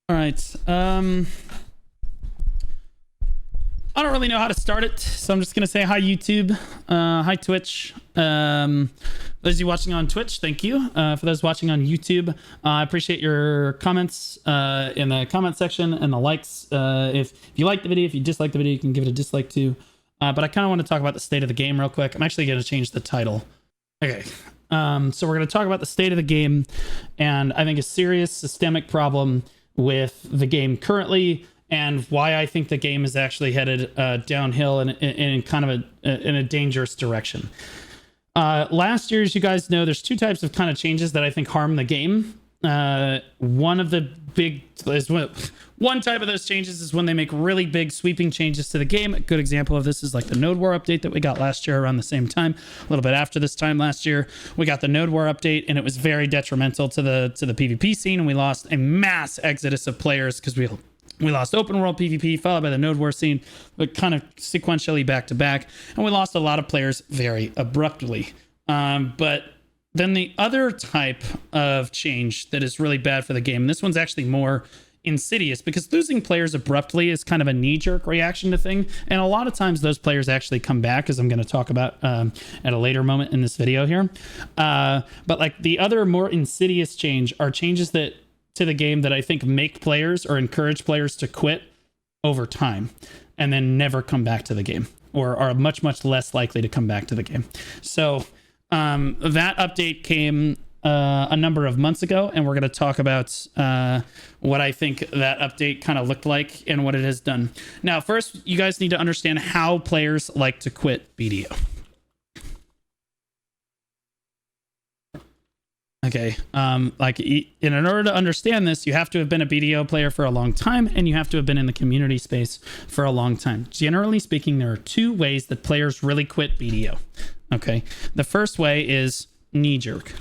All right. I don't really know how to start it, so I'm just gonna say hi YouTube, hi Twitch. Those of you watching on Twitch, thank you. For those watching on YouTube, I appreciate your comments in the comment section and the likes. If you like the video, if you dislike the video, you can give it a dislike too. But I kind of want to talk about the state of the game real quick. I'm actually going to change the title. Okay. So we're going to talk about the state of the game, and I think a serious systemic problem with the game currently, and why I think the game is actually headed downhill in kind of in a dangerous direction. Last year, as you guys know, there's two types of kind of changes that I think harm the game. One of the big one type of those changes is when they make really big sweeping changes to the game. A good example of this is like the Node War update that we got last year around the same time, a little bit after this time last year. We got the Node War update, and it was very detrimental to the PvP scene, and we lost a mass exodus of players because we lost open world PvP, followed by the Node War scene, but kind of sequentially back to back, and we lost a lot of players very abruptly. But then the other type of change that is really bad for the game, and this one's actually more insidious, because losing players abruptly is kind of a knee-jerk reaction to thing, and a lot of times those players actually come back, as I'm going to talk about at a later moment in this video here. But like the other more insidious change are changes that to the game that I think make players or encourage players to quit over time and then never come back to the game, or are much less likely to come back to the game. So that update came a number of months ago, and we're going to talk about what I think that update kind of looked like and what it has done. Now, first, you guys need to understand how players like to quit BDO. Okay, like in order to understand this, you have to have been a BDO player for a long time, and you have to have been in the community space for a long time. Generally speaking, there are two ways that players really quit BDO. Okay, the first way is knee-jerk.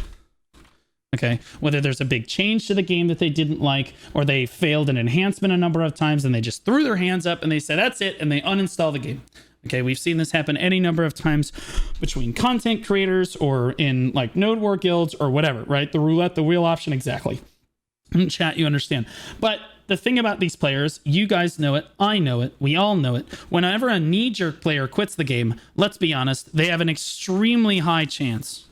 Okay, whether there's a big change to the game that they didn't like, or they failed an enhancement a number of times and they just threw their hands up and they said, that's it, and they uninstall the game. Okay, we've seen this happen any number of times between content creators or in like Node War guilds or whatever, right? The roulette, the wheel option, exactly. In chat, you understand. But the thing about these players, you guys know it, I know it, we all know it. Whenever a knee-jerk player quits the game, let's be honest, they have an extremely high chance.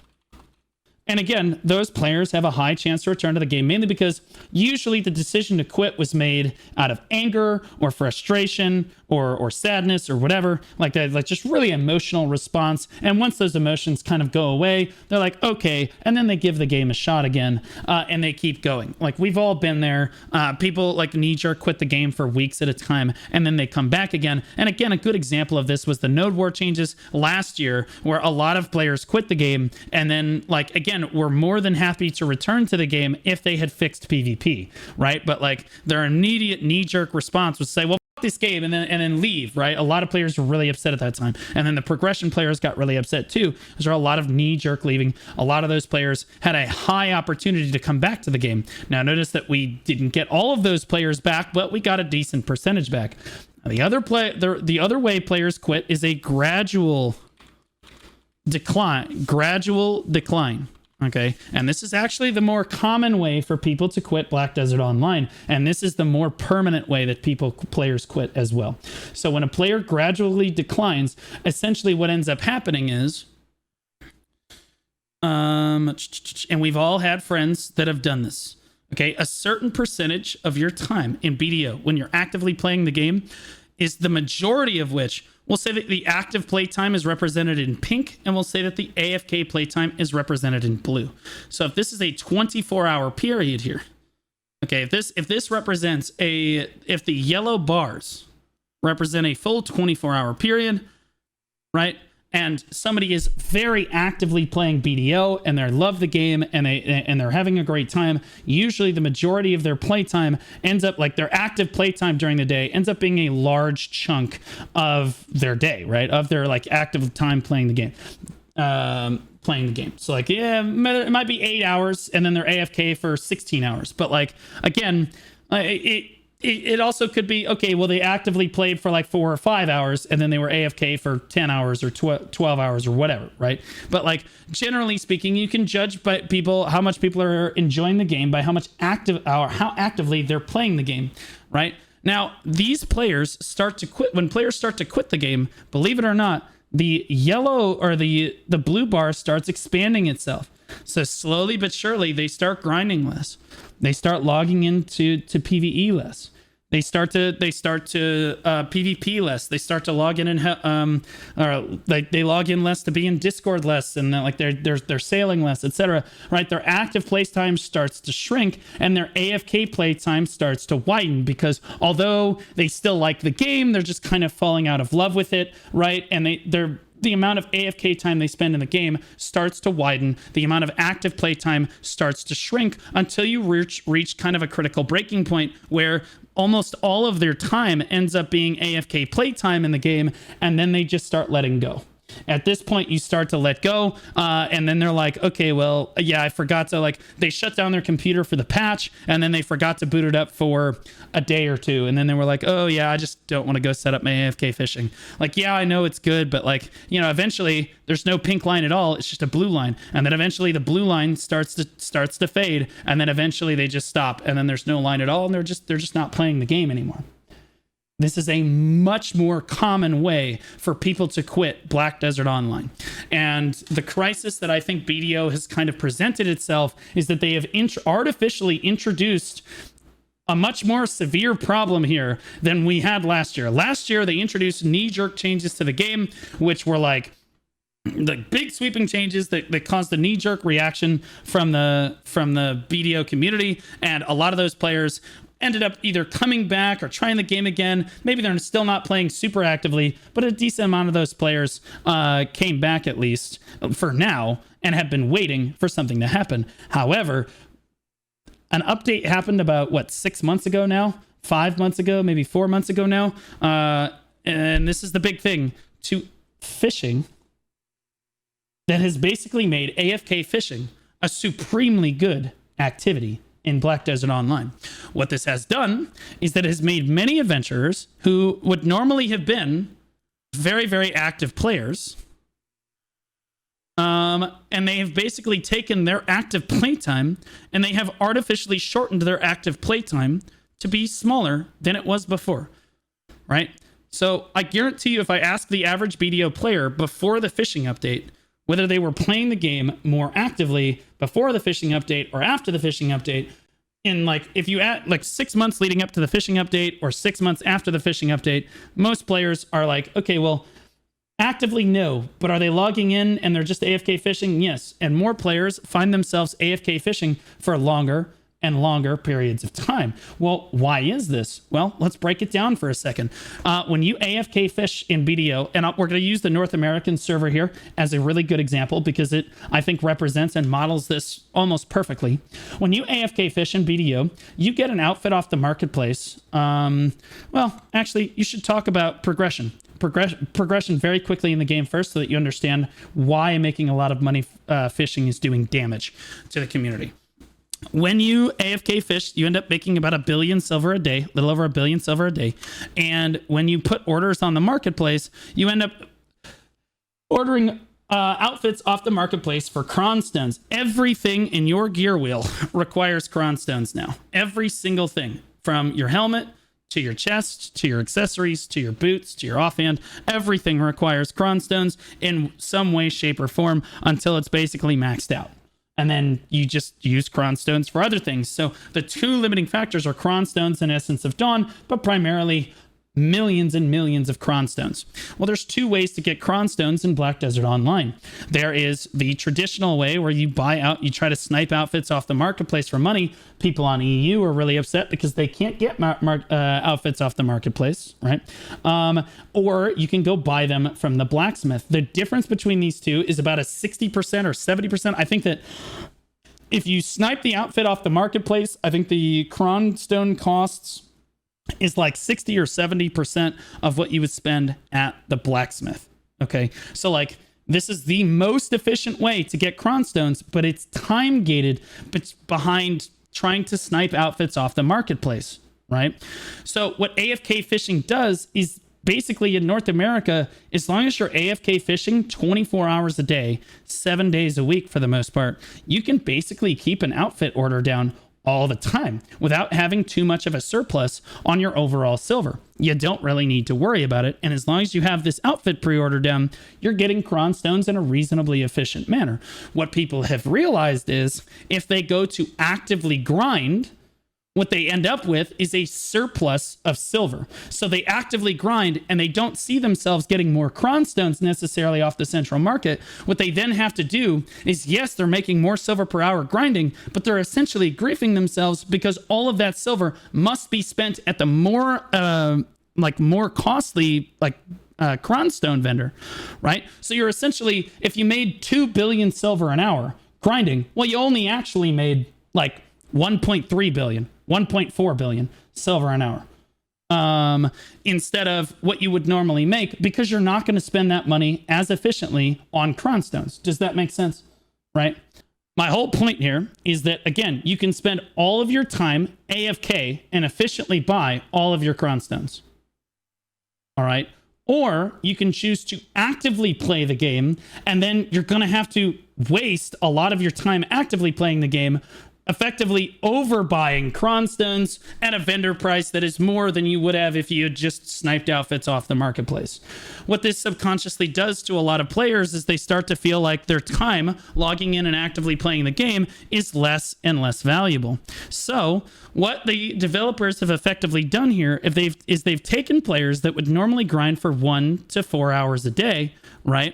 And again, those players have a high chance to return to the game, mainly because usually the decision to quit was made out of anger or frustration or sadness or whatever, like that, like just really emotional response. And once those emotions kind of go away, they're like, okay, and then they give the game a shot again, and they keep going. Like we've all been there. People like knee-jerk quit the game for weeks at a time, and then they come back again. And again, a good example of this was the Node War changes last year, where a lot of players quit the game, and then like again, we're more than happy to return to the game if they had fixed PvP, right? But like their immediate knee-jerk response was say, well, this game, and then leave, right? A lot of players were really upset at that time, and then the progression players got really upset too, because there are a lot of knee-jerk leaving. A lot of those players had a high opportunity to come back to the game. Now notice that we didn't get all of those players back, but we got a decent percentage back. The other way players quit is a gradual decline. Okay, and this is actually the more common way for people to quit Black Desert Online, and this is the more permanent way that players quit as well. So when a player gradually declines, essentially what ends up happening is, and we've all had friends that have done this, okay, a certain percentage of your time in BDO when you're actively playing the game is the majority of which, we'll say that the active playtime is represented in pink, and we'll say that the AFK playtime is represented in blue. So if this is a 24-hour period here, okay, if this represents if the yellow bars represent a full 24-hour period, right? And somebody is very actively playing BDO and they love the game and they're having a great time. Usually the majority of their playtime ends up, like their active playtime during the day ends up being a large chunk of their day, right? Of their like active time playing the game. So like, yeah, it might be 8 hours and then they're AFK for 16 hours. But like, again, it also could be, okay, well, they actively played for like 4 or 5 hours and then they were AFK for 10 hours or 12 hours or whatever, right? But like generally speaking, you can judge by people how much people are enjoying the game by how much how actively they're playing the game, right? Now, these players start to quit. When players start to quit the game, believe it or not, the yellow or the blue bar starts expanding itself. So slowly but surely, they start grinding less. They start logging into PvE less. They start to PvP less. They start to log in and or like they log in less to be in Discord less, and like they're sailing less, etc. Right? Their active play time starts to shrink, and their AFK play time starts to widen because although they still like the game, they're just kind of falling out of love with it, right? And the amount of AFK time they spend in the game starts to widen. The amount of active play time starts to shrink until you reach kind of a critical breaking point where almost all of their time ends up being AFK play time in the game, and then they just start letting go. At this point, you start to let go, and then they're like, okay, well, yeah, I forgot to, like, they shut down their computer for the patch, and then they forgot to boot it up for a day or two, and then they were like, oh, yeah, I just don't want to go set up my AFK fishing. Like, yeah, I know it's good, but, like, you know, eventually there's no pink line at all. It's just a blue line, and then eventually the blue line starts to fade, and then eventually they just stop, and then there's no line at all, and they're just not playing the game anymore. This is a much more common way for people to quit Black Desert Online. And the crisis that I think BDO has kind of presented itself is that they have artificially introduced a much more severe problem here than we had last year. Last year, they introduced knee-jerk changes to the game, which were like the big sweeping changes that caused a knee-jerk reaction from the BDO community. And a lot of those players ended up either coming back or trying the game again. Maybe they're still not playing super actively, but a decent amount of those players came back, at least for now, and have been waiting for something to happen. However, an update happened about 6 months ago now, 5 months ago, maybe 4 months ago now, and this is the big thing to fishing that has basically made AFK fishing a supremely good activity in Black Desert Online. What this has done is that it has made many adventurers who would normally have been very, very active players, and they have basically taken their active playtime and they have artificially shortened their active playtime to be smaller than it was before, right? So I guarantee you, if I ask the average BDO player before the fishing update whether they were playing the game more actively before the fishing update or after the fishing update, in like, if you add like 6 months leading up to the fishing update or 6 months after the fishing update, most players are like, okay, well, actively no, but are they logging in and they're just AFK fishing? Yes. And more players find themselves AFK fishing for longer and longer periods of time. Well, why is this? Well, let's break it down for a second. When you AFK fish in BDO, and we're going to use the North American server here as a really good example because it, I think, represents and models this almost perfectly. When you AFK fish in BDO, you get an outfit off the marketplace. Well, actually, you should talk about progression. Progression very quickly in the game first so that you understand why making a lot of money fishing is doing damage to the community. When you AFK fish, you end up making about $1 billion silver a day, a little over $1 billion silver a day. And when you put orders on the marketplace, you end up ordering outfits off the marketplace for Cron stones. Everything in your gear wheel requires Cron stones now. Every single thing, from your helmet to your chest, to your accessories, to your boots, to your offhand, everything requires Cron stones in some way, shape, or form until it's basically maxed out. And then you just use Cron stones for other things. So the two limiting factors are Cron stones and Essence of Dawn, but primarily millions and millions of Cron stones. Well, there's two ways to get Cron stones in Black Desert Online. There is the traditional way where you try to snipe outfits off the marketplace for money. People on EU are really upset because they can't get outfits off the marketplace, right? Or you can go buy them from the blacksmith. The difference between these two is about a 60% or 70%. I think that if you snipe the outfit off the marketplace, I think the Cron stone costs is like 60 or 70% of what you would spend at the blacksmith. Okay. So like, this is the most efficient way to get Cron stones, but it's time gated behind trying to snipe outfits off the marketplace, right? So what AFK Fishing does is basically in North America, as long as you're AFK fishing 24 hours a day, 7 days a week for the most part, you can basically keep an outfit order down all the time without having too much of a surplus on your overall silver. You don't really need to worry about it. And as long as you have this outfit pre-order down, you're getting cron stones in a reasonably efficient manner. What people have realized is if they go to actively grind, what they end up with is a surplus of silver. So they actively grind and they don't see themselves getting more cron stones necessarily off the central market. What they then have to do is, yes, they're making more silver per hour grinding, but they're essentially griefing themselves because all of that silver must be spent at the more costly cron stone vendor, right? So you're essentially, if you made 2 billion silver an hour grinding, well, you only actually made like 1.3 billion, 1.4 billion silver an hour instead of what you would normally make, because you're not going to spend that money as efficiently on cron stones. Does that make sense? Right? My whole point here is that, again, you can spend all of your time AFK and efficiently buy all of your cron stones. All right. Or you can choose to actively play the game, and then you're going to have to waste a lot of your time actively playing the game, effectively overbuying cron stones at a vendor price that is more than you would have if you had just sniped outfits off the marketplace. What this subconsciously does to a lot of players is they start to feel like their time logging in and actively playing the game is less and less valuable. So what the developers have effectively done here is they've taken players that would normally grind for 1 to 4 hours a day, right?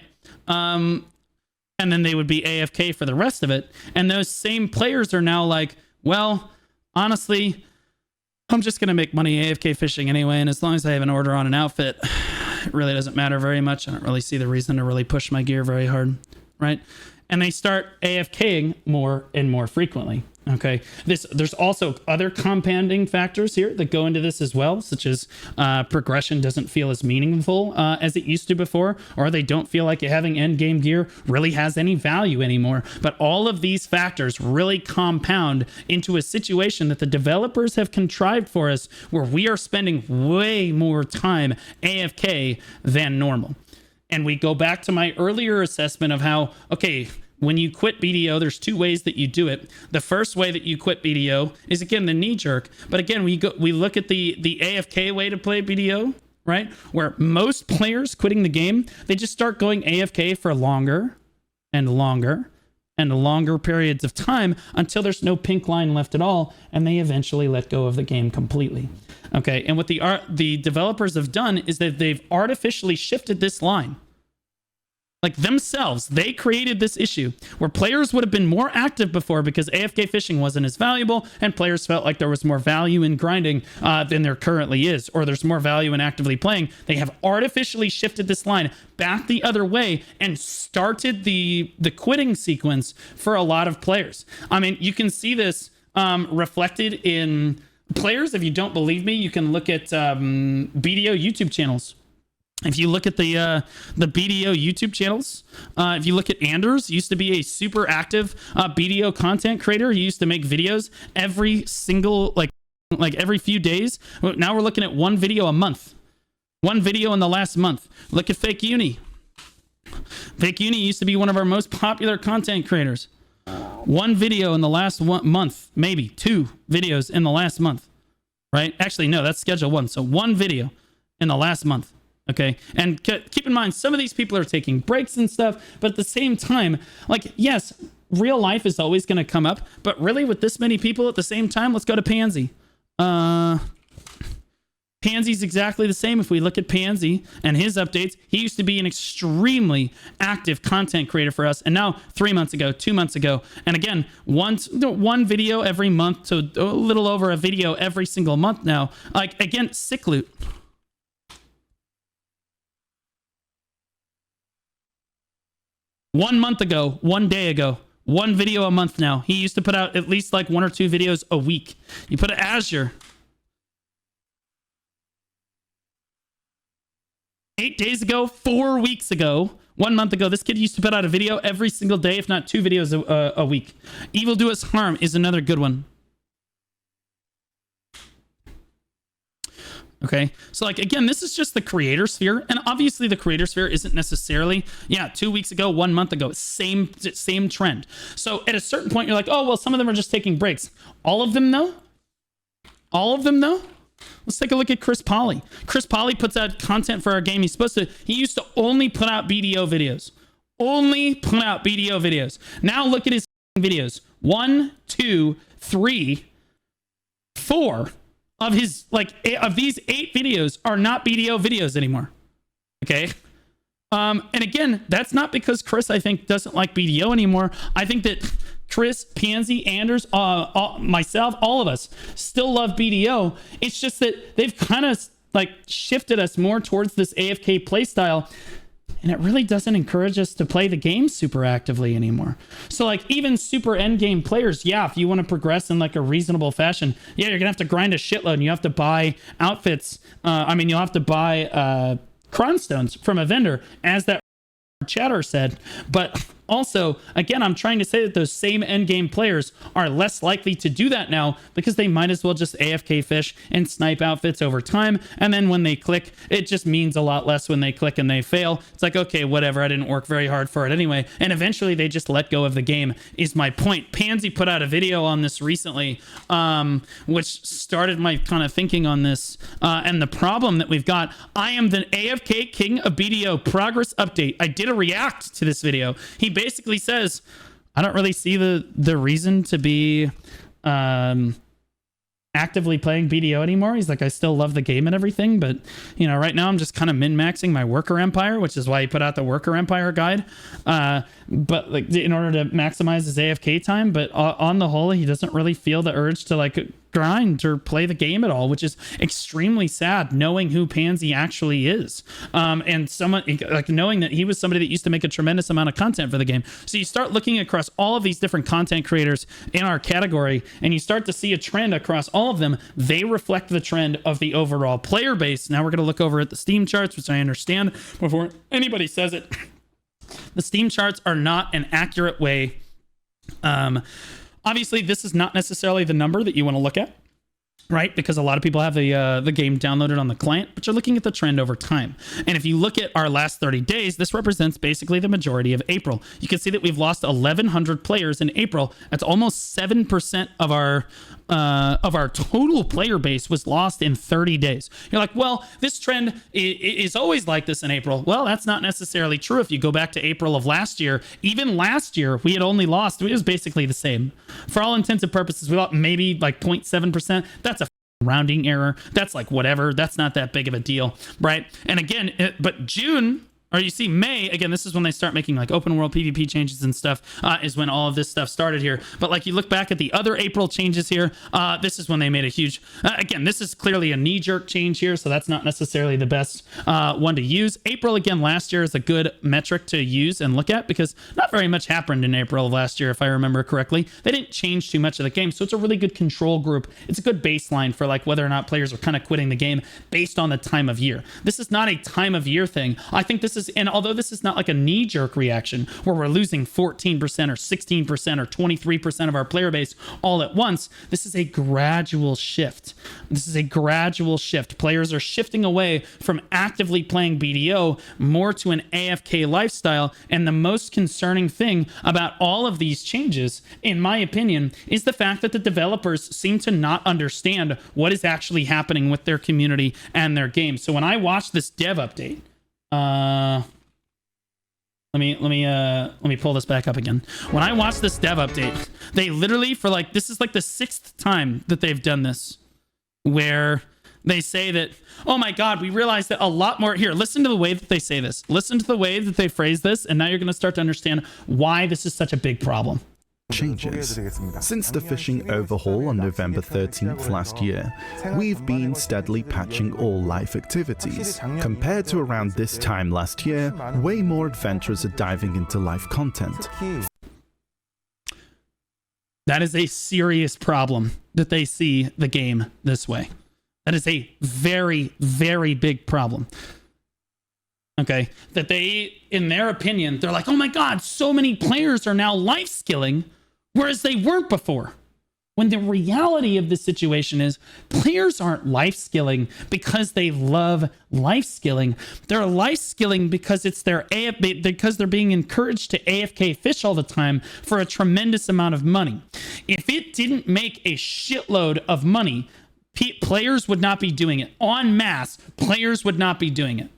And then they would be AFK for the rest of it. And those same players are now like, well, honestly, I'm just going to make money AFK fishing anyway. And as long as I have an order on an outfit, it really doesn't matter very much. I don't really see the reason to really push my gear very hard, right? And they start AFKing more and more frequently. Okay, there's also other compounding factors here that go into this as well, such as progression doesn't feel as meaningful as it used to before, or they don't feel like having end game gear really has any value anymore. But all of these factors really compound into a situation that the developers have contrived for us, where we are spending way more time AFK than normal. And we go back to my earlier assessment of how, okay, when you quit BDO, there's 2 ways that you do it. The first way that you quit BDO is, again, the knee jerk. But again, we look at the AFK way to play BDO, right? Where most players quitting the game, they just start going AFK for longer and longer and longer periods of time until there's no pink line left at all, and they eventually let go of the game completely. Okay, and what the developers have done is that they've artificially shifted this line. Like themselves, they created this issue where players would have been more active before because AFK fishing wasn't as valuable, and players felt like there was more value in grinding than there currently is, or there's more value in actively playing. They have artificially shifted this line back the other way and started the quitting sequence for a lot of players. I mean, you can see this reflected in players. If you don't believe me, you can look at BDO YouTube channels. If you look at the BDO YouTube channels, if you look at Anders, used to be a super active BDO content creator. He used to make videos every single, like every few days. Now we're looking at 1 video a month. 1 video in the last month. Look at Fake Uni. Fake Uni used to be one of our most popular content creators. 1 video in the last month, maybe 2 videos in the last month, right? Actually, no, that's schedule 1. So 1 video in the last month. Okay, and keep in mind, some of these people are taking breaks and stuff, but at the same time, like, yes, real life is always going to come up, but really with this many people at the same time, let's go to Pansy. Pansy's exactly the same. If we look at Pansy and his updates, he used to be an extremely active content creator for us, and now 3 months ago, 2 months ago, and again, one video every month to a little over a video every single month now. Like, again, sick loot. One month ago, 1 day ago, 1 video a month now. He used to put out at least like 1 or 2 videos a week. You put it Azure. 8 days ago, 4 weeks ago, 1 month ago, this kid used to put out a video every single day, if not 2 videos a week. Evil Do Us Harm is another good one. Okay, so like, again, this is just the creator sphere, and obviously the creator sphere isn't necessarily, 2 weeks ago, 1 month ago, same trend. So at a certain point, you're like, oh, well, some of them are just taking breaks. All of them though? Let's take a look at Chris Polly. Chris Polly puts out content for our game. He used to only put out BDO videos. Now look at his videos. 1, 2, 3, 4 of his, of these 8 videos are not BDO videos anymore. Okay. And again, that's not because Chris, I think, doesn't like BDO anymore. I think that Chris, Pansy, Anders, myself, all of us still love BDO. It's just that they've kind of shifted us more towards this AFK playstyle. And it really doesn't encourage us to play the game super actively anymore. So even super endgame players, if you want to progress in a reasonable fashion, you're gonna have to grind a shitload and you have to buy outfits. You'll have to buy Cron stones from a vendor, as that chatter said. But also, again, I'm trying to say that those same endgame players are less likely to do that now because they might as well just AFK fish and snipe outfits over time. And then when they click, it just means a lot less when they click and they fail. It's like, okay, whatever, I didn't work very hard for it anyway. And eventually they just let go of the game, is my point. Pansy put out a video on this recently, which started my kind of thinking on this. And the problem that we've got, I am the AFK king of BDO progress update. I did a react to this video. He basically says, I don't really see the reason to be actively playing BDO anymore. He's like, I still love the game and everything, but right now I'm just kind of min-maxing my worker empire, which is why he put out the worker empire guide, but in order to maximize his AFK time. But on the whole, he doesn't really feel the urge to grind or play the game at all, which is extremely sad, knowing who Pansy actually is, and someone knowing that he was somebody that used to make a tremendous amount of content for the game. So you start looking across all of these different content creators in our category, and you start to see a trend across all of them. They reflect the trend of the overall player base. Now we're going to look over at the Steam charts, which I understand before anybody says it. The Steam charts are not an accurate way. Obviously, this is not necessarily the number that you want to look at, right? Because a lot of people have the game downloaded on the client, but you're looking at the trend over time. And if you look at our last 30 days, this represents basically the majority of April. You can see that we've lost 1,100 players in April. That's almost 7% of our total player base was lost in 30 days. You're like, well, this trend is always like this in April. Well, that's not necessarily true. If you go back to April of last year, even last year, we had only lost, it was basically the same. For all intents and purposes, we lost maybe 0.7%. That's a rounding error. That's whatever. That's not that big of a deal, right? And again, but June, or you see May, again, this is when they start making open world PvP changes and stuff, is when all of this stuff started here. But you look back at the other April changes here, this is when they made a huge, again, this is clearly a knee-jerk change here, so that's not necessarily the best one to use. April, again, last year is a good metric to use and look at because not very much happened in April of last year, if I remember correctly. They didn't change too much of the game, so it's a really good control group. It's a good baseline for whether or not players are kind of quitting the game based on the time of year. This is not a time of year thing. I think this is, and although this is not a knee-jerk reaction where we're losing 14% or 16% or 23% of our player base all at once, this is a gradual shift. Players are shifting away from actively playing BDO more to an AFK lifestyle, and the most concerning thing about all of these changes, in my opinion, is the fact that the developers seem to not understand what is actually happening with their community and their game. So when I watch this dev update, let me pull this back up again. When I watch this dev update, they literally, for this is the 6th time that they've done this, where they say that, oh my God, we realized that a lot more. Here, listen to the way that they say this. Listen to the way that they phrase this, and now you're going to start to understand why this is such a big problem. Changes. Since the fishing overhaul on November 13th last year, we've been steadily patching all life activities. Compared to around this time last year, way more adventurers are diving into live content. That is a serious problem that they see the game this way. That is a very, very big problem. Okay, that they, in their opinion, they're like, oh my God, so many players are now life skilling, whereas they weren't before. When the reality of the situation is players aren't life skilling because they love life skilling. They're life skilling because it's because they're being encouraged to AFK fish all the time for a tremendous amount of money. If it didn't make a shitload of money, players would not be doing it. En masse, players would not be doing it.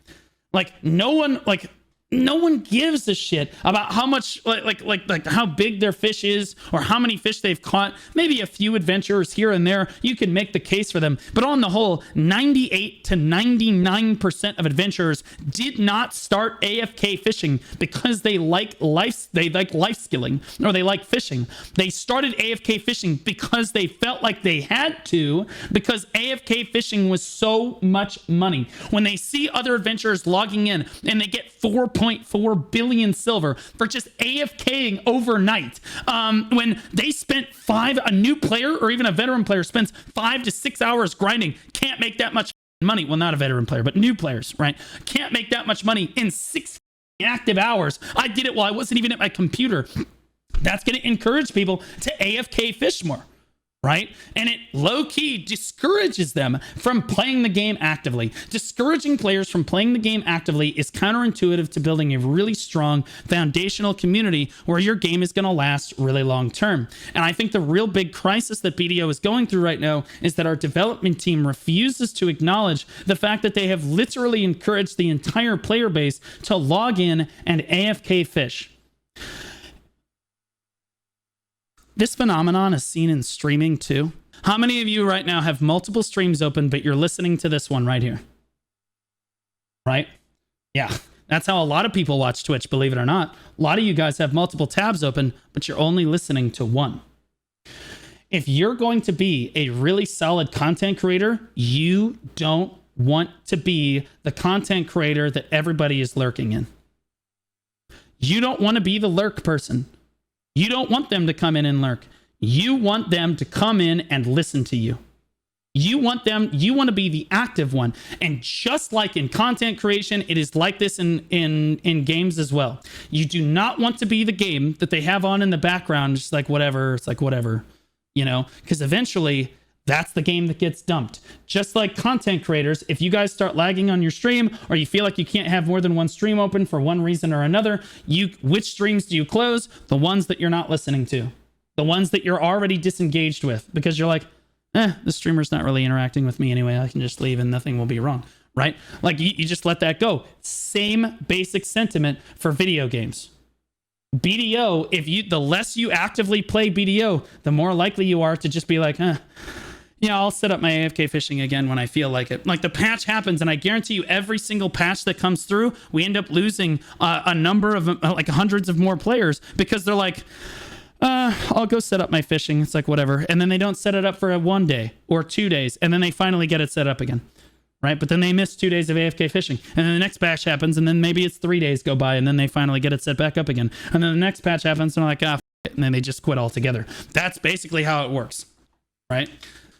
No one gives a shit about how much, like how big their fish is or how many fish they've caught. Maybe a few adventurers here and there, you can make the case for them. But on the whole, 98 to 99% of adventurers did not start AFK fishing because they like life skilling or they like fishing. They started AFK fishing because they felt like they had to, because AFK fishing was so much money. When they see other adventurers logging in and they get 4.4 billion silver for just AFKing overnight. When they spent a new player or even a veteran player spends 5 to 6 hours grinding, can't make that much money. Well, not a veteran player, but new players, right? Can't make that much money in 6 active hours. I did it while I wasn't even at my computer. That's going to encourage people to AFK fish more. Right? And it low-key discourages them from playing the game actively. Discouraging players from playing the game actively is counterintuitive to building a really strong foundational community where your game is going to last really long term. And I think the real big crisis that BDO is going through right now is that our development team refuses to acknowledge the fact that they have literally encouraged the entire player base to log in and AFK fish. This phenomenon is seen in streaming too. How many of you right now have multiple streams open, but you're listening to this one right here? Right? Yeah, that's how a lot of people watch Twitch, believe it or not. A lot of you guys have multiple tabs open, but you're only listening to one. If you're going to be a really solid content creator, you don't want to be the content creator that everybody is lurking in. You don't want to be the lurk person. You don't want them to come in and lurk. You want them to come in and listen to you. You want to be the active one. And just like in content creation, it is like this in games as well. You do not want to be the game that they have on in the background, just like whatever, it's like whatever, you know, because eventually that's the game that gets dumped. Just like content creators, if you guys start lagging on your stream or you feel like you can't have more than one stream open for one reason or another, which streams do you close? The ones that you're not listening to. The ones that you're already disengaged with because you're like, the streamer's not really interacting with me anyway. I can just leave and nothing will be wrong, right? Like you just let that go. Same basic sentiment for video games. BDO, the less you actively play BDO, the more likely you are to just be like, yeah, I'll set up my AFK fishing again when I feel like it. Like the patch happens, and I guarantee you every single patch that comes through, we end up losing a number of like hundreds of more players because they're like, I'll go set up my fishing. It's like whatever. And then they don't set it up for 1 day or 2 days. And then they finally get it set up again. Right? But then they miss 2 days of AFK fishing. And then the next patch happens, and then maybe it's 3 days go by, and then they finally get it set back up again. And then the next patch happens, and they're like, and then they just quit altogether. That's basically how it works. Right?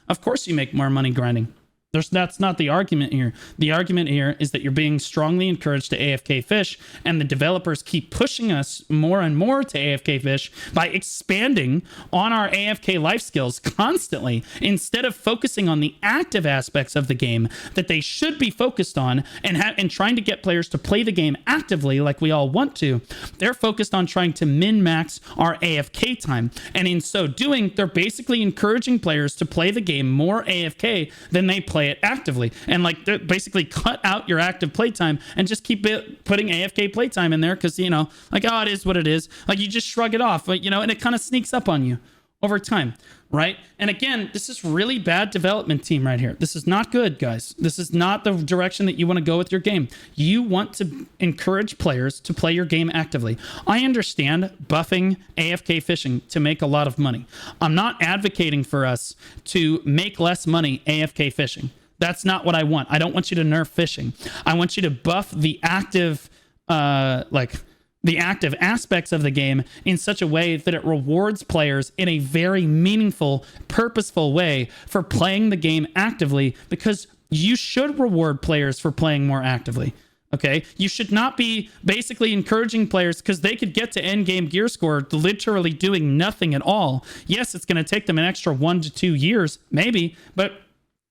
Of course you make more money grinding. That's not the argument here. The argument here is that you're being strongly encouraged to AFK fish, and the developers keep pushing us more and more to AFK fish by expanding on our AFK life skills constantly instead of focusing on the active aspects of the game that they should be focused on and trying to get players to play the game actively like we all want to. They're focused on trying to min-max our AFK time, and in so doing, they're basically encouraging players to play the game more AFK than they play it actively, and like basically cut out your active playtime and just keep putting AFK playtime in there because, you know, like, oh, it is what it is. Like you just shrug it off, but, you know, and it kind of sneaks up on you over time, right? And again, this is really bad development team right here. This is not good, guys. This is not the direction that you want to go with your game. You want to encourage players to play your game actively. I understand buffing AFK fishing to make a lot of money. I'm not advocating for us to make less money AFK fishing. That's not what I want. I don't want you to nerf fishing. I want you to buff the active, the active aspects of the game in such a way that it rewards players in a very meaningful, purposeful way for playing the game actively, because you should reward players for playing more actively. Okay, you should not be basically encouraging players because they could get to end game gear score literally doing nothing at all. Yes, it's going to take them an extra 1 to 2 years, maybe, but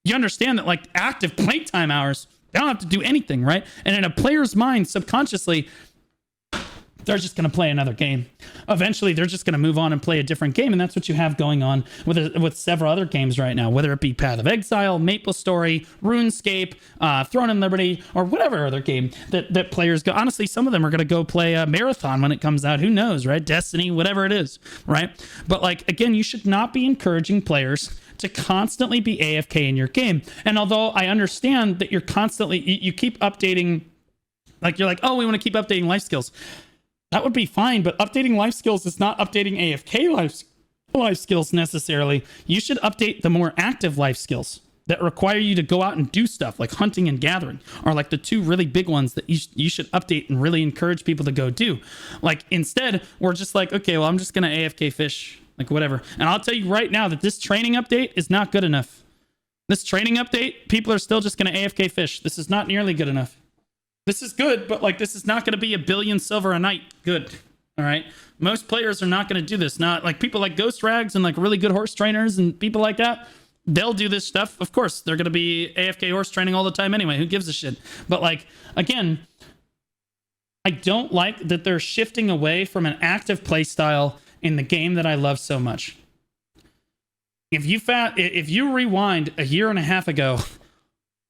you understand that like active playtime hours, they don't have to do anything, right? And in a player's mind, subconsciously, they're just going to play another game. Eventually, they're just going to move on and play a different game, and that's what you have going on with several other games right now, whether it be Path of Exile, Maple Story, RuneScape, Throne and Liberty, or whatever other game that players go. Honestly, some of them are going to go play a Marathon when it comes out. Who knows, right? Destiny, whatever it is, right? But like, again, you should not be encouraging players to constantly be AFK in your game. And although I understand that you're constantly, you keep updating, like you're like, oh, we want to keep updating life skills. That would be fine, but updating life skills is not updating AFK life skills necessarily. You should update the more active life skills that require you to go out and do stuff like hunting and gathering are like the two really big ones that you should update and really encourage people to go do. Like instead, we're just like, okay, well, I'm just going to AFK fish, like whatever. And I'll tell you right now that this training update is not good enough. This training update, people are still just going to AFK fish. This is not nearly good enough. This is good, but like this is not going to be 1 billion silver a night good. All right, most players are not going to do this. Not like people like Ghost Rags and like really good horse trainers and people like that. They'll do this stuff. Of course, they're going to be AFK horse training all the time anyway. Who gives a shit? But like again, I don't like that they're shifting away from an active play style in the game that I love so much. If you rewind 1.5 years ago,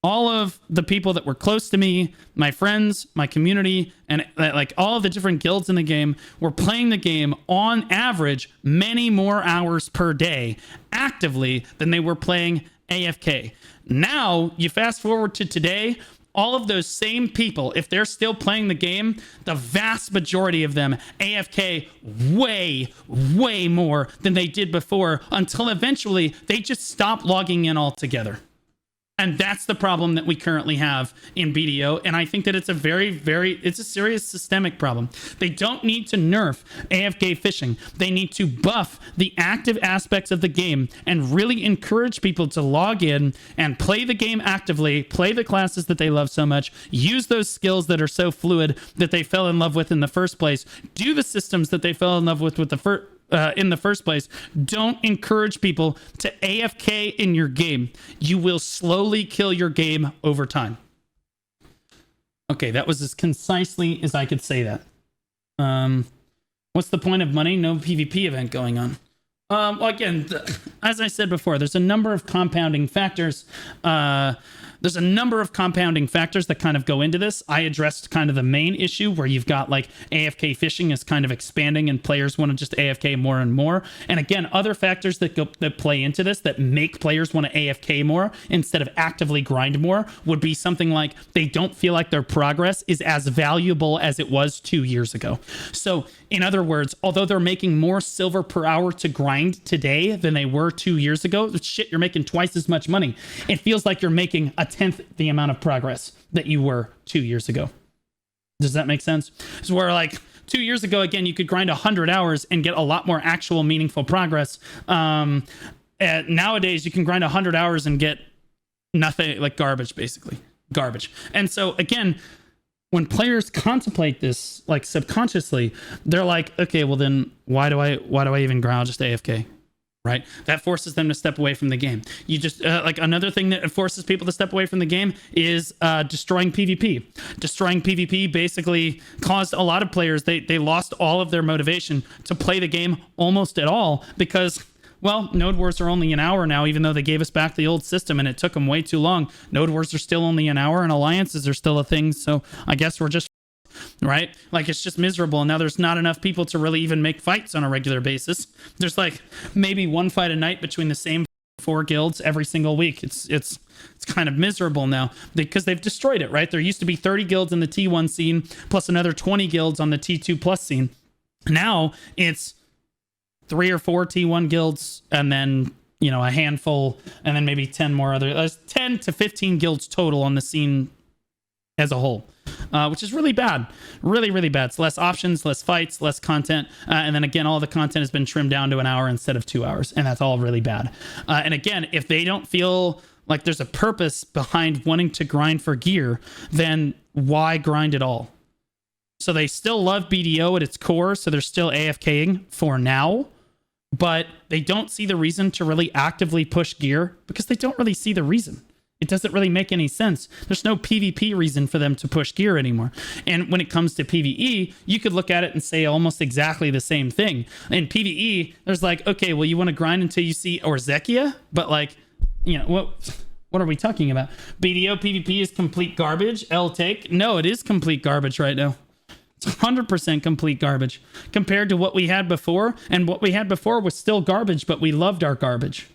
all of the people that were close to me, my friends, my community, and like all of the different guilds in the game were playing the game on average many more hours per day actively than they were playing AFK. Now, you fast forward to today, all of those same people, if they're still playing the game, the vast majority of them AFK way more than they did before until eventually they just stop logging in altogether. And that's the problem that we currently have in BDO. And I think that it's a it's a serious systemic problem. They don't need to nerf AFK fishing. They need to buff the active aspects of the game and really encourage people to log in and play the game actively, play the classes that they love so much, use those skills that are so fluid that they fell in love with in the first place, do the systems that they fell in love with in the first place. Don't encourage people to AFK in your game. You will slowly kill your game over time. Okay, that was as concisely as I could say that. What's the point of money? No PvP event going on. Well, again, as I said before, there's a number of compounding factors. There's a number of compounding factors that kind of go into this. I addressed kind of the main issue where you've got like AFK fishing is kind of expanding and players want to just AFK more and more. And again, other factors that play into this that make players want to AFK more instead of actively grind more would be something like they don't feel like their progress is as valuable as it was 2 years ago. So in other words, although they're making more silver per hour to grind today than they were 2 years ago, shit, you're making twice as much money. It feels like you're making a 10th the amount of progress that you were 2 years ago. Does that make sense? So where like 2 years ago, again, you could grind 100 hours and get a lot more actual meaningful progress. Nowadays, you can grind 100 hours and get nothing, like garbage, basically. Garbage. And so again, when players contemplate this, like subconsciously, they're like, okay, well then why do I even growl just AFK? Right? That forces them to step away from the game. You just like another thing that forces people to step away from the game is destroying PvP. Destroying PvP basically caused a lot of players, they lost all of their motivation to play the game almost at all because, well, Node Wars are only an hour now, even though they gave us back the old system and it took them way too long. Node Wars are still only an hour and alliances are still a thing. So I guess we're just right? Like it's just miserable. And now there's not enough people to really even make fights on a regular basis. There's like maybe one fight a night between the same 4 guilds every single week. It's kind of miserable now because they've destroyed it, right? There used to be 30 guilds in the T1 scene plus another 20 guilds on the T2 plus scene. Now it's 3 or 4 T1 guilds and then, you know, a handful and then maybe 10 more other. There's 10 to 15 guilds total on the scene as a whole. Which is really bad. Really bad. It's less options, less fights, less content. And then again, all the content has been trimmed down to an hour instead of 2 hours. And that's all really bad. And again, if they don't feel like there's a purpose behind wanting to grind for gear, then why grind at all? So they still love BDO at its core, so they're still AFKing for now, but they don't see the reason to really actively push gear because they don't really see the reason. It doesn't really make any sense. There's no PvP reason for them to push gear anymore. And when it comes to PvE, you could look at it and say almost exactly the same thing. In PvE, there's like, okay, well, you want to grind until you see Orzekia? But like, you know, what are we talking about? BDO PvP is complete garbage? L-take? No, it is complete garbage right now. It's 100% complete garbage compared to what we had before. And what we had before was still garbage, but we loved our garbage.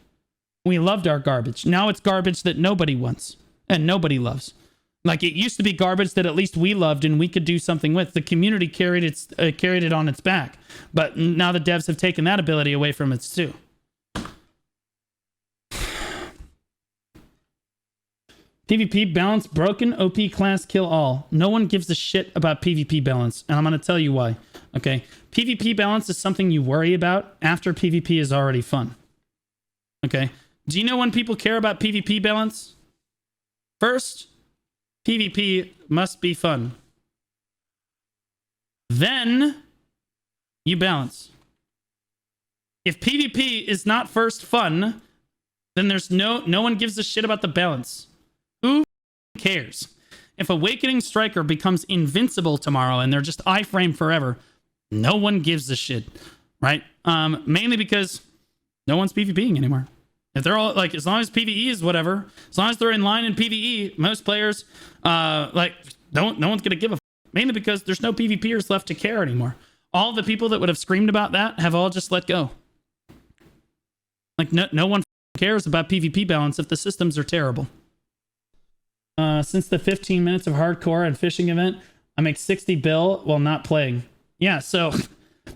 We loved our garbage. Now it's garbage that nobody wants and nobody loves. Like it used to be garbage that at least we loved and we could do something with. The community carried it on its back. But now the devs have taken that ability away from it too. PvP balance broken, OP class kill all. No one gives a shit about PvP balance, and I'm going to tell you why. Okay, PvP balance is something you worry about after PvP is already fun. Okay, do you know when people care about PvP balance? First, PvP must be fun. Then you balance. If PvP is not first fun, then there's no one gives a shit about the balance. Who cares? If Awakening Striker becomes invincible tomorrow and they're just iframe forever, no one gives a shit, right? Mainly because no one's PvPing anymore. If they're all like, as long as PvE is whatever, as long as they're in line in PvE, most players, like, no one's gonna give a f. Mainly because there's no PvPers left to care anymore. All the people that would have screamed about that have all just let go. Like, no one cares about PvP balance if the systems are terrible. Since the 15 minutes of hardcore and fishing event, I make 60 bill while not playing. Yeah, so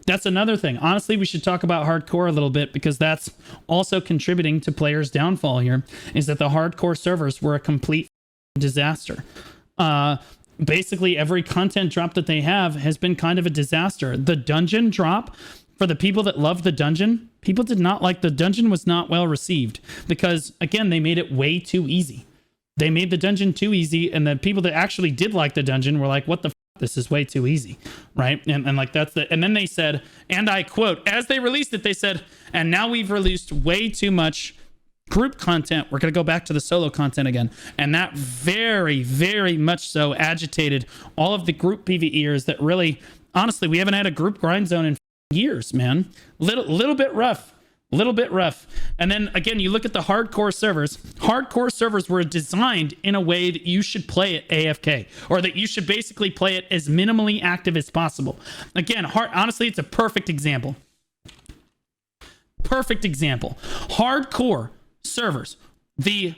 that's another thing. Honestly, we should talk about hardcore a little bit because that's also contributing to players' downfall here, is that the hardcore servers were a complete disaster. Basically, every content drop that they have has been kind of a disaster. The dungeon drop, for the people that love the dungeon, people did not like the dungeon, was not well received because, again, they made it way too easy. They made the dungeon too easy, and the people that actually did like the dungeon were like, what the f***, this is way too easy, right? And like that's the, and then they said, and I quote, as they released it, they said, and now we've released way too much group content. We're going to go back to the solo content again. And that very, very much so agitated all of the group PvEers that really, honestly, we haven't had a group grind zone in years, man. Little bit rough. Little bit rough. And then again, you look at the hardcore servers. Hardcore servers were designed in a way that you should play it AFK, or that you should basically play it as minimally active as possible. Again, honestly, it's a perfect example. Perfect example. Hardcore servers, the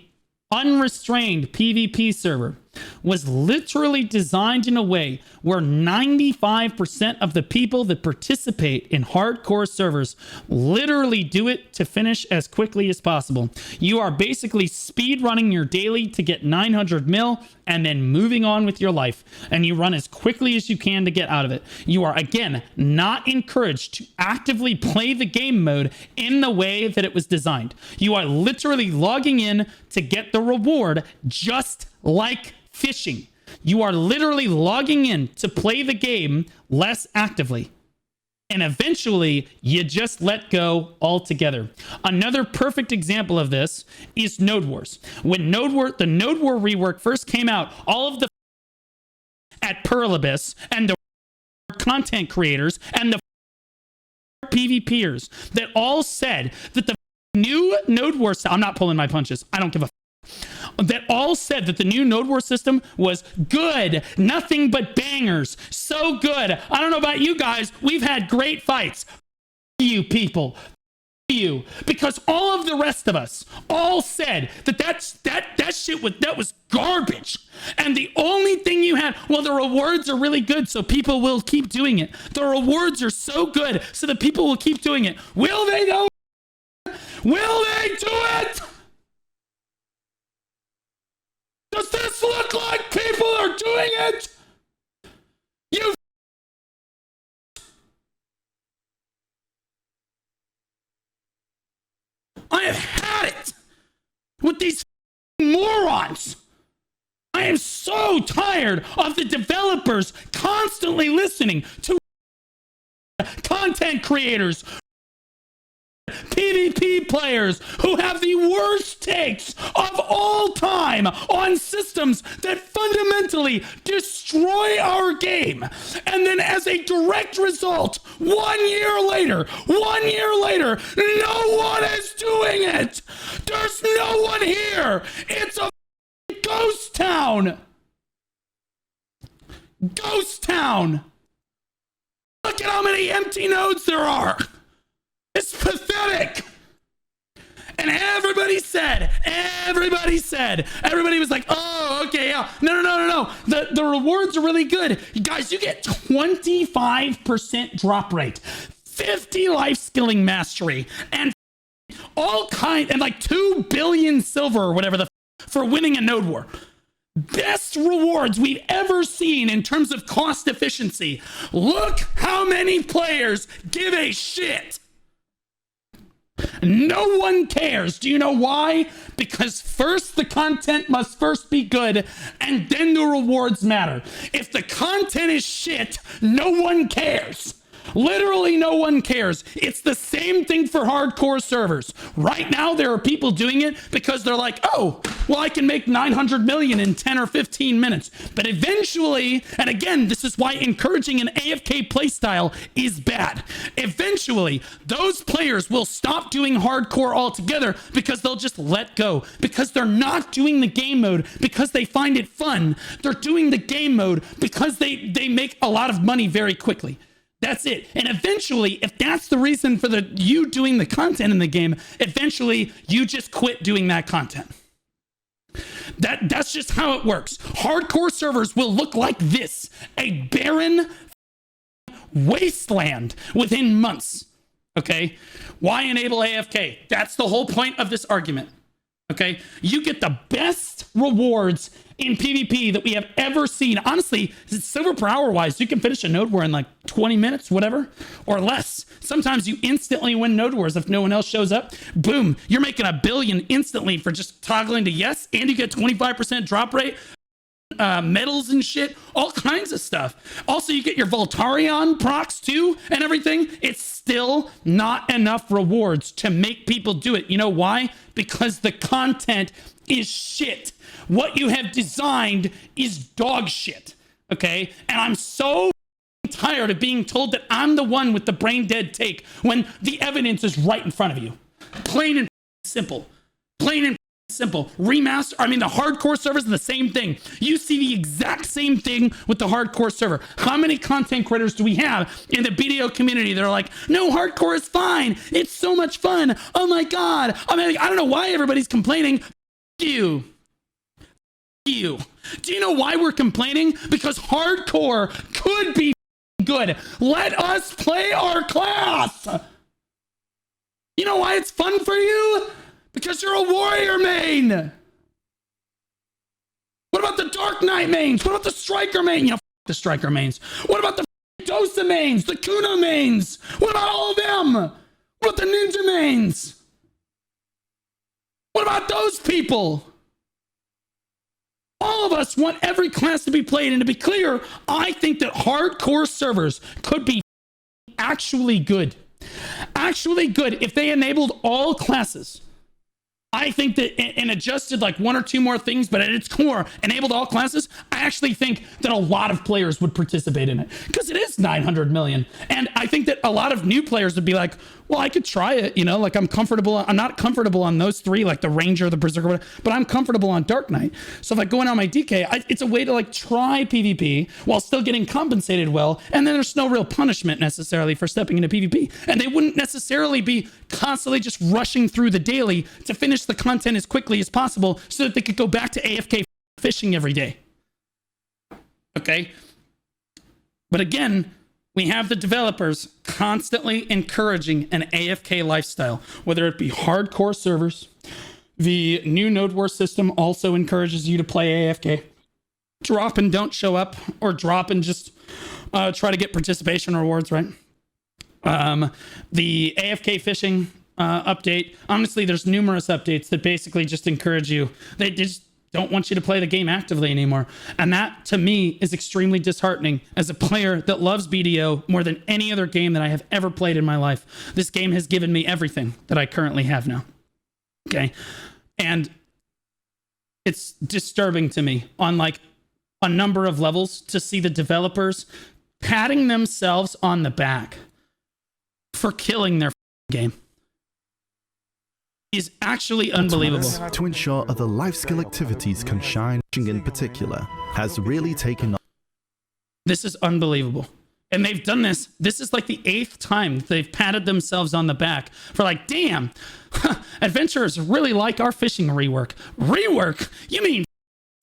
unrestrained PvP server, was literally designed in a way where 95% of the people that participate in hardcore servers literally do it to finish as quickly as possible. You are basically speed running your daily to get 900 mil and then moving on with your life. And you run as quickly as you can to get out of it. You are, again, not encouraged to actively play the game mode in the way that it was designed. You are literally logging in to get the reward, just like fishing. You are literally logging in to play the game less actively. And eventually, you just let go altogether. Another perfect example of this is Node Wars. When the Node War rework first came out, all of the at Pearl Abyss and the content creators and the PvPers that all said that the new Node War, I'm not pulling my punches, I don't give a that all said that the new Node War system was good, nothing but bangers, so good. I don't know about you guys, we've had great fights. You people, you, because all of the rest of us all said that shit was garbage. And the only thing you had, well, the rewards are really good, so people will keep doing it. The rewards are so good, so the people will keep doing it. Will they though? Will they do it? Does this look like people are doing it? You I have had it with these morons. I am so tired of the developers constantly listening to content creators, PvP players who have the worst takes of all time on systems that fundamentally destroy our game. And then as a direct result, 1 year later, no one is doing it. There's no one here. It's a ghost town. Ghost town. Look at how many empty nodes there are. It's pathetic. And everybody was like, oh, okay, yeah. No. The rewards are really good. Guys, you get 25% drop rate, 50 life skilling mastery, and all kind, and like 2 billion silver or whatever for winning a node war. Best rewards we've ever seen in terms of cost efficiency. Look how many players give a shit. No one cares. Do you know why? Because first, the content must first be good, and then the rewards matter. If the content is shit, no one cares. Literally no one cares. It's the same thing for hardcore servers. Right now, there are people doing it because they're like, oh, well, I can make 900 million in 10 or 15 minutes. But eventually, and again, this is why encouraging an AFK playstyle is bad. Eventually, those players will stop doing hardcore altogether because they'll just let go. Because they're not doing the game mode because they find it fun. They're doing the game mode because they make a lot of money very quickly. That's it. And eventually, if that's the reason for you doing the content in the game, eventually you just quit doing that content. That's just how it works. Hardcore servers will look like this, a barren wasteland within months. Okay? Why enable AFK? That's the whole point of this argument. Okay? You get the best rewards in PvP that we have ever seen. Honestly, silver per hour wise, you can finish a node war in like 20 minutes, whatever, or less. Sometimes you instantly win node wars if no one else shows up. Boom, you're making $1 billion instantly for just toggling to yes, and you get 25% drop rate, medals and shit, all kinds of stuff. Also, you get your Voltarion procs too and everything. It's still not enough rewards to make people do it. You know why? Because the content is shit. What you have designed is dog shit. Okay? And I'm so tired of being told that I'm the one with the brain dead take when the evidence is right in front of you. Plain and simple. Plain and simple. Remaster, I mean, the hardcore servers are the same thing. You see the exact same thing with the hardcore server. How many content creators do we have in the BDO community that are like, no, hardcore is fine. It's so much fun. Oh my God. I mean, I don't know why everybody's complaining. You. Do you know why we're complaining? Because hardcore could be good. Let us play our class. You know why it's fun for you? Because you're a warrior main. What about the Dark Knight mains? What about the Striker main? You know, the Striker mains. What about the Dosa mains? The Kuno mains? What about all of them? What about the Ninja mains? What about those people? All of us want every class to be played, and to be clear, I think that hardcore servers could be actually good. Actually good if they enabled all classes. I think that and adjusted like 1 or 2 more things, but at its core, enabled all classes, I actually think that a lot of players would participate in it because it is 900 million. And I think that a lot of new players would be like, well, I could try it, you know, like I'm not comfortable on those 3, like the Ranger, the Berserker, but I'm comfortable on Dark Knight. So if I go in on my DK, it's a way to like try PvP while still getting compensated well. And then there's no real punishment necessarily for stepping into PvP. And they wouldn't necessarily be constantly just rushing through the daily to finish the content as quickly as possible so that they could go back to AFK fishing every day. Okay. But again, we have the developers constantly encouraging an AFK lifestyle, whether it be hardcore servers. The new Node War system also encourages you to play AFK. Drop and don't show up, or drop and just try to get participation rewards, right? The AFK fishing update. Honestly, there's numerous updates that basically just encourage you. They just don't want you to play the game actively anymore. And that, to me, is extremely disheartening as a player that loves BDO more than any other game that I have ever played in my life. This game has given me everything that I currently have now. Okay. And it's disturbing to me on like a number of levels to see the developers patting themselves on the back for killing their game. Is actually unbelievable. To ensure other life skill activities can shine, fishing in particular has really taken off. This is unbelievable. And they've done this. This is like the 8th time they've patted themselves on the back for like, damn, adventurers really like our fishing rework. Rework? You mean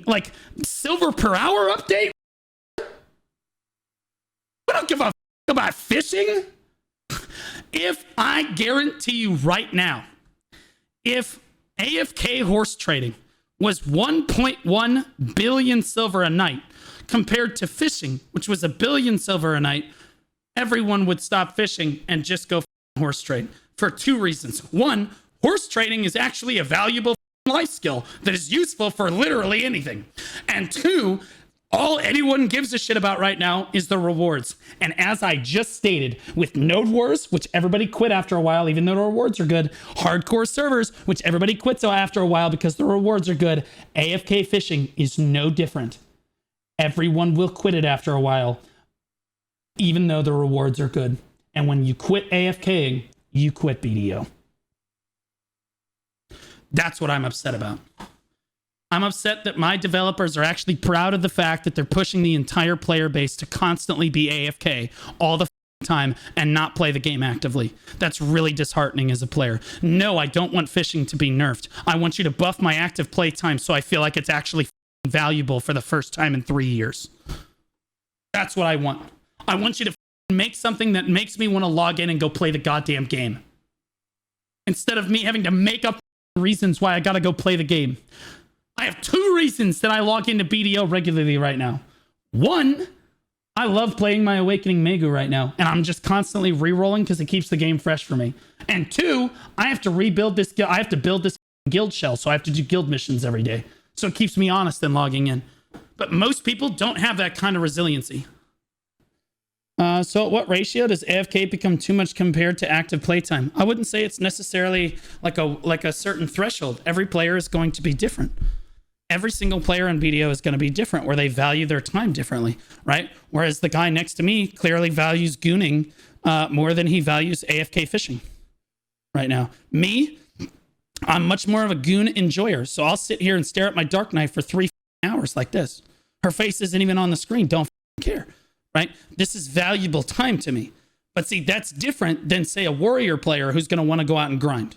like silver per hour update? We don't give a about fishing. If I guarantee you right now, if AFK horse trading was 1.1 billion silver a night compared to fishing, which was 1 billion silver a night, everyone would stop fishing and just go horse trade for 2 reasons. 1, horse trading is actually a valuable life skill that is useful for literally anything. And 2, all anyone gives a shit about right now is the rewards. And as I just stated, with Node Wars, which everybody quit after a while, even though the rewards are good, hardcore servers, which everybody quits after a while because the rewards are good, AFK fishing is no different. Everyone will quit it after a while, even though the rewards are good. And when you quit AFKing, you quit BDO. That's what I'm upset about. I'm upset that my developers are actually proud of the fact that they're pushing the entire player base to constantly be AFK all the time and not play the game actively. That's really disheartening as a player. No, I don't want fishing to be nerfed. I want you to buff my active play time so I feel like it's actually valuable for the first time in 3 years. That's what I want. I want you to make something that makes me want to log in and go play the goddamn game. Instead of me having to make up reasons why I gotta go play the game. I have 2 reasons that I log into BDO regularly right now. 1, I love playing my Awakening Megu right now, and I'm just constantly re-rolling because it keeps the game fresh for me. And 2, I have to rebuild this. I have to build this guild shell, so I have to do guild missions every day. So it keeps me honest in logging in. But most people don't have that kind of resiliency. So at what ratio does AFK become too much compared to active playtime? I wouldn't say it's necessarily like a certain threshold. Every player is going to be different. Every single player in BDO is going to be different where they value their time differently, right? Whereas the guy next to me clearly values gooning more than he values AFK fishing right now. Me, I'm much more of a goon enjoyer. So I'll sit here and stare at my Dark Knight for 3 hours like this. Her face isn't even on the screen. Don't care, right? This is valuable time to me. But see, that's different than, say, a warrior player who's going to want to go out and grind.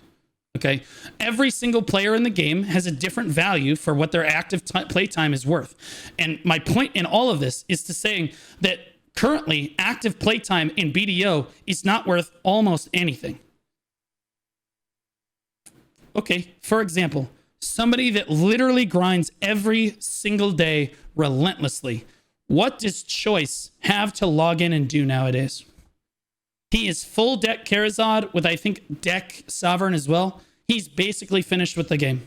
Okay, every single player in the game has a different value for what their active play time is worth. And my point in all of this is to saying that currently active play time in BDO is not worth almost anything. Okay, for example, somebody that literally grinds every single day relentlessly. What does Choice have to log in and do nowadays? He is full deck Karazad with, I think, deck Sovereign as well. He's basically finished with the game.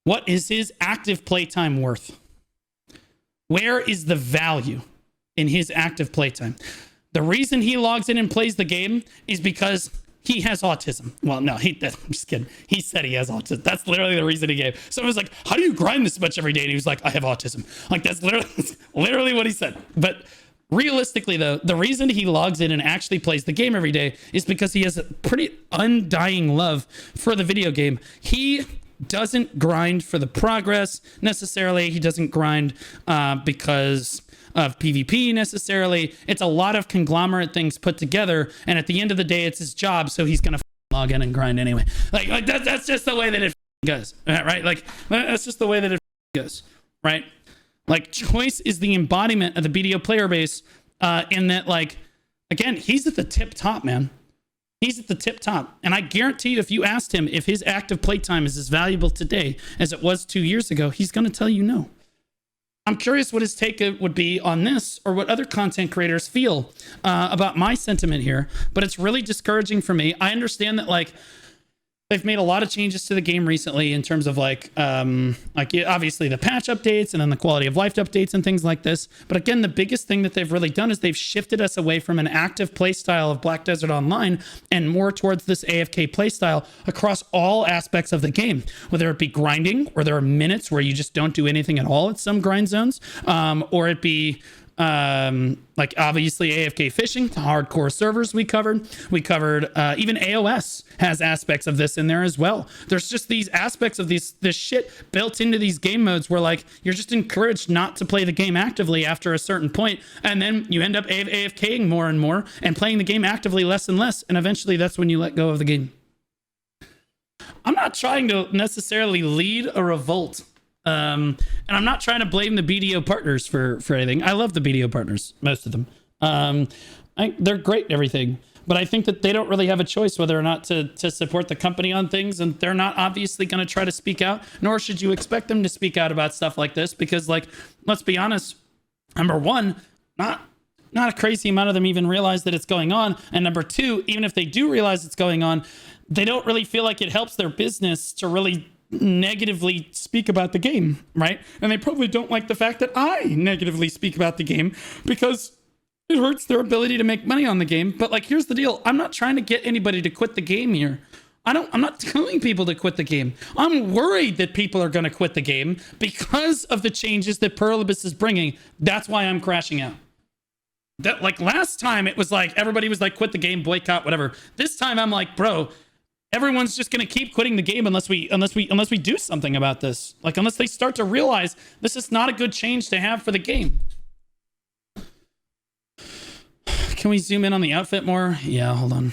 What is his active playtime worth? Where is the value in his active playtime? The reason he logs in and plays the game is because he has autism. Well, no, I'm just kidding. He said he has autism. That's literally the reason he gave. Someone was like, how do you grind this much every day? And he was like, I have autism. Like, that's literally what he said. But realistically, though, the reason he logs in and actually plays the game every day is because he has a pretty undying love for the video game. He doesn't grind for the progress necessarily. He doesn't grind because of PvP necessarily. It's a lot of conglomerate things put together. And at the end of the day, it's his job. So he's going to log in and grind anyway. Like that's just the way that it goes, right? Like, that's just the way that it goes, right? Like, Choice is the embodiment of the BDO player base in that, like, again, he's at the tip top, man. He's at the tip top. And I guarantee you, if you asked him if his active playtime is as valuable today as it was 2 years ago, he's going to tell you no. I'm curious what his take would be on this, or what other content creators feel about my sentiment here. But it's really discouraging for me. I understand that like they've made a lot of changes to the game recently in terms of like obviously the patch updates and then the quality of life updates and things like this. But again, the biggest thing that they've really done is they've shifted us away from an active playstyle of Black Desert Online and more towards this AFK playstyle across all aspects of the game, whether it be grinding, where there are minutes where you just don't do anything at all at some grind zones, or it be like obviously AFK Fishing, hardcore servers we covered even AOS has aspects of this in there as well. There's just these aspects of this shit built into these game modes where like you're just encouraged not to play the game actively after a certain point, and then you end up AFKing more and more and playing the game actively less and less, and eventually that's when you let go of the game. I'm not trying to necessarily lead a revolt. And I'm not trying to blame the BDO partners for anything. I love the BDO partners, most of them. They're great and everything, but I think that they don't really have a choice whether or not to support the company on things, and they're not obviously going to try to speak out, nor should you expect them to speak out about stuff like this, because like, let's be honest, number one, not a crazy amount of them even realize that it's going on, and number two, even if they do realize it's going on, they don't really feel like it helps their business to really negatively speak about the game, right? And they probably don't like the fact that I negatively speak about the game because it hurts their ability to make money on the game. But like, here's the deal. I'm not trying to get anybody to quit the game here. I'm not telling people to quit the game. I'm worried that people are going to quit the game because of the changes that Pluribus is bringing. That's why I'm crashing out. That like last time it was like everybody was like, quit the game, boycott, whatever. This time I'm like, bro, everyone's just going to keep quitting the game unless we do something about this. Like, unless they start to realize this is not a good change to have for the game. Can we zoom in on the outfit more? Yeah, hold on.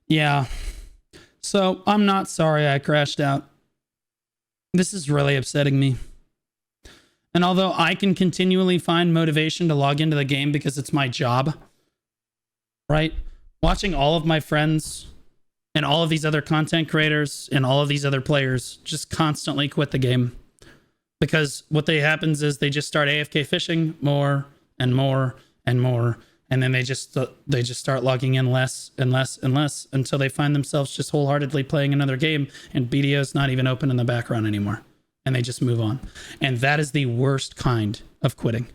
Yeah. So, I'm not sorry I crashed out. This is really upsetting me. And although I can continually find motivation to log into the game because it's my job, right? Watching all of my friends and all of these other content creators and all of these other players just constantly quit the game. Because what happens is they just start AFK fishing more and more and more. And then they just start logging in less and less and less until they find themselves just wholeheartedly playing another game and BDO's not even open in the background anymore. And they just move on. And that is the worst kind of quitting.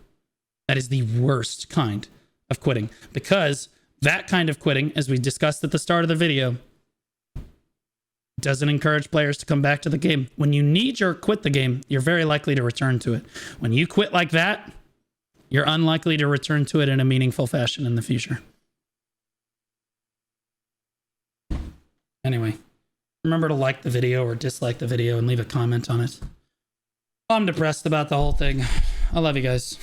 That is the worst kind of quitting. Because that kind of quitting, as we discussed at the start of the video, doesn't encourage players to come back to the game. When you need your quit the game, you're very likely to return to it. When you quit like that, you're unlikely to return to it in a meaningful fashion in the future. Anyway, remember to like the video or dislike the video and leave a comment on it. I'm depressed about the whole thing. I love you guys.